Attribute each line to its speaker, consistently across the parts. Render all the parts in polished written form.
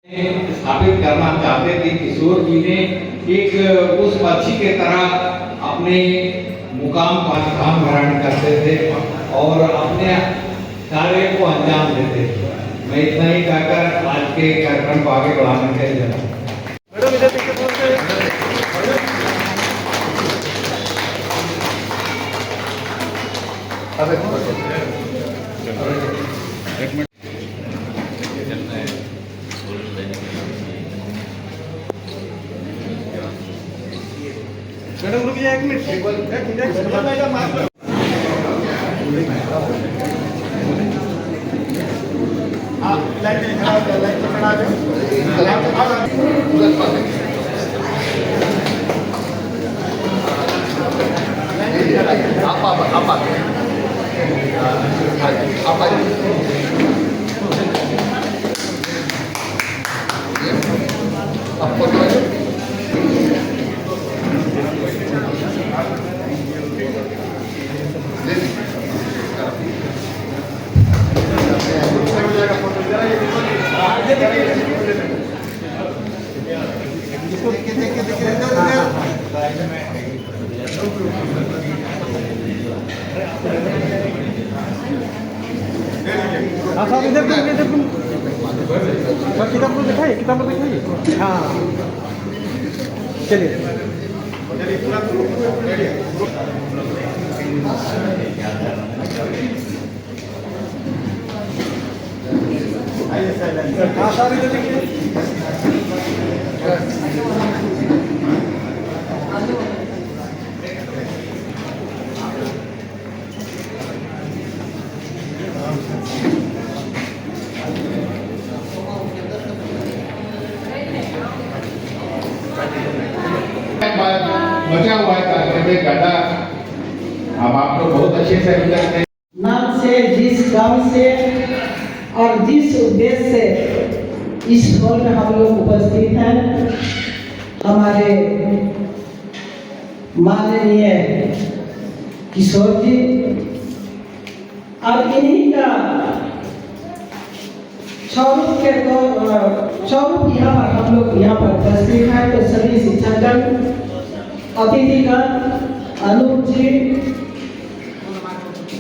Speaker 1: स्थापित करना चाहते थे। किशोर जी ने एक उस पक्षी के तरह अपने मुकाम पर काम ग्रहण करते थे और अपने कार्य को अंजाम देते थे। मैं इतना ही कहकर आज के कार्यक्रम को आगे बढ़ाने के लिए
Speaker 2: मैडम रुक जाए एक मिनट। किताब को दिखाइए। हाँ चलिए हाँ सारी
Speaker 1: बचा हुआ है गड्ढा। अब आप लोग बहुत अच्छे से हैं।
Speaker 3: नाम से जिस काम से और जिस उद्देश्य से इस हॉल में हम लोग उपस्थित हैं, हमारे माननीय किशोर जी और इन्हीं का स्वरूप के स्वरूप यहाँ पर हम लोग यहाँ पर उपस्थित हैं। तो सभी शिक्षकगण, अतिथिगण, अनूप जी,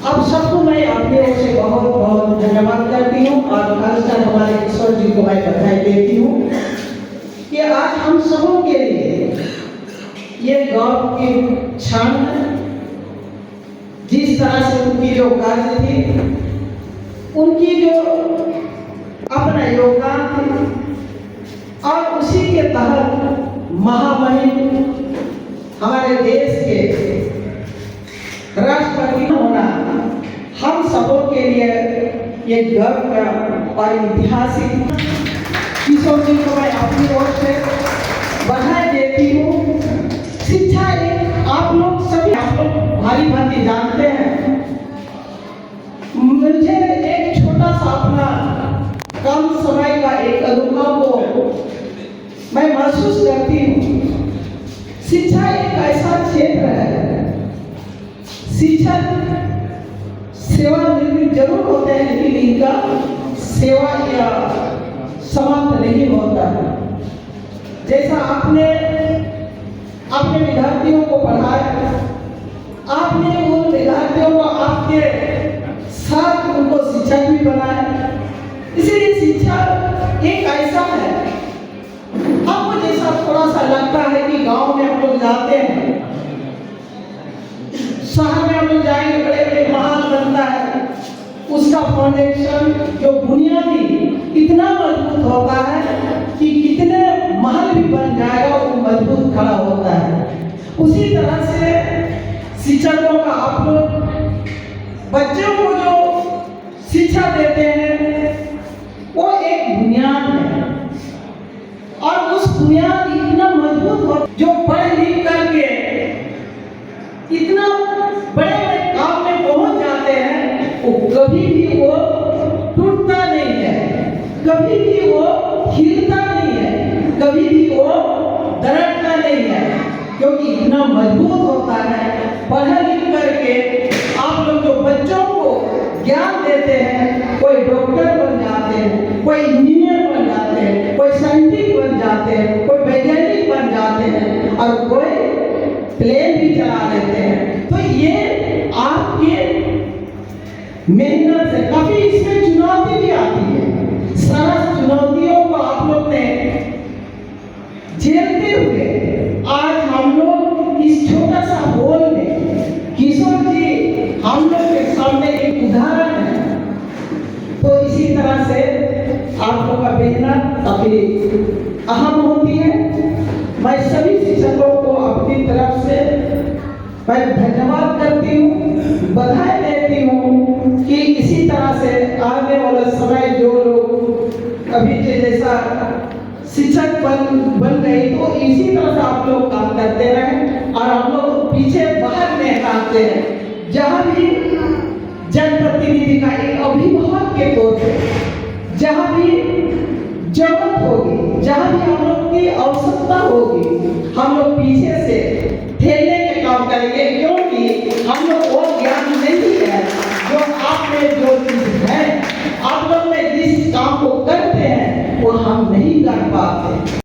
Speaker 3: अब सबको मैं अपनी ओर से बहुत बहुत धन्यवाद करती हूँ और खासकर हमारे किशोर जी को मैं बधाई देती हूँ कि आज हम सबों के लिए ये गौरव की क्षण है। जिस तरह से उनकी जो कार्य थी, उनकी जो अपना योगदान थी और उसी के तहत महामहिम हमारे देश के राष्ट्रपति होना हम सबों के लिए ये गर्व का और ऐतिहासिक। किशोर जी को मैं अपनी ओर से बधाई देती हूँ। शिक्षा एक आप लोग सभी भारी भांति जानते हैं। मुझे एक छोटा सा अपना कम समय का एक अनुभव को मैं महसूस करती हूँ। शिक्षा एक ऐसा क्षेत्र है, शिक्षक सेवानिवृत्त जरूर होते हैं लेकिन इनका सेवा या समाप्त नहीं होता है। जैसा आपने अपने विद्यार्थियों को पढ़ाया, आपने उन विद्यार्थियों को आपके साथ उनको शिक्षक भी बनाया। इसीलिए शिक्षा एक ऐसा है, हमको जैसा थोड़ा सा लगता है कि गांव में हम लोग जाते हैं, शहर में हम लोग जाएंगे, बड़े बड़े महल बनता है, उसका फाउंडेशन जो बुनियादी इतना मजबूत होता है कि कितने महल भी बन जाएगा वो मजबूत खड़ा होता है। उसी तरह से शिक्षकों का आप लोग बच्चों को जो शिक्षा देते हैं वो एक बुनियाद है और उस बुनियाद इतना मजबूत हो जो पढ़ लिख करके इतना बड़े बड़े काम में पहुंच जाते हैं, वो कभी भी वो टूटता नहीं है, कभी भी वो हिलता नहीं है, कभी भी वो दरकता नहीं है, क्योंकि इतना मजबूत होता है। पढ़ लिख करके आप लोग जो बच्चों को ज्ञान देते हैं, कोई डॉक्टर बन जाते हैं, कोई इंजीनियर बन जाते हैं, कोई जाते हैं, कोई वैज्ञानिक बन जाते हैं और कोई प्लेन भी चला लेते हैं। तो ये आपके मेहनत से काफी इसमें चुनौती भी आती है। सारा चुनौतियों को आप लोग ने झेलते हुए आज हम लोग इस छोटा सा होल में, किशोर जी हम लोग के सामने एक उदाहरण है। तो इसी तरह से आप लोग का मेहनत काफी अहम होती है। मैं सभी शिक्षकों को अपनी तरफ से मैं धन्यवाद करती हूँ, बधाई देती हूँ कि इसी तरह से आने वाला समय जो लोग अभी के जैसा शिक्षक बन गए तो इसी तरह से आप लोग काम करते रहें और हम लोग पीछे बाहर नहीं हटाते हैं। जहाँ भी जनप्रतिनिधि का एक अभिभावक के तौर पे जहाँ भी जरूरत होगी, जहाँ भी हम लोग की आवश्यकता होगी, हम लोग पीछे से ठेलने के काम करेंगे, क्योंकि हम लोग वो ज्ञान नहीं है जो आप में जो चीज है, आप लोग में जिस काम को करते हैं वो हम नहीं कर पाते।